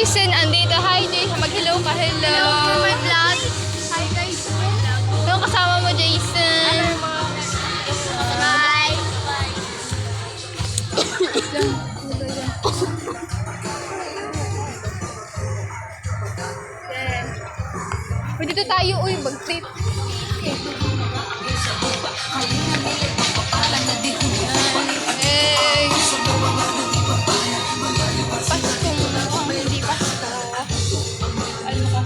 Jason, andito. Hi, Jason. Mag-hello ka. Hello. Hello for my vlog. Hi guys. Yung kasama mo, Jason. Bye. Pwede dito tayo, uy, mag-trip. Hey. Pasko mo. Hindi Pasko. Ano ka?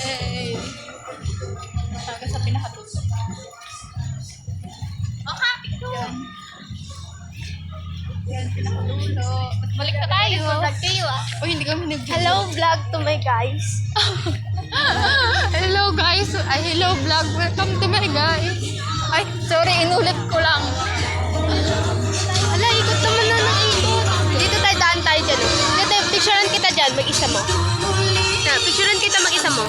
Hey. Taga sa pinakatusok. Yan. Yan, pinakadulo. Balik na tayo. Vlog kayo Uy, hindi kami nag- Hello vlog to my guys. Hello guys! Ay, hello vlog! Welcome to my guys! Ay, sorry, inulit ko lang. Ala, ikot naman na ng ikot. Dito tayo, daan tayo dyan. Dito, picturean kita dyan, mag-isa mo. Na, picturean kita mag-isa mo.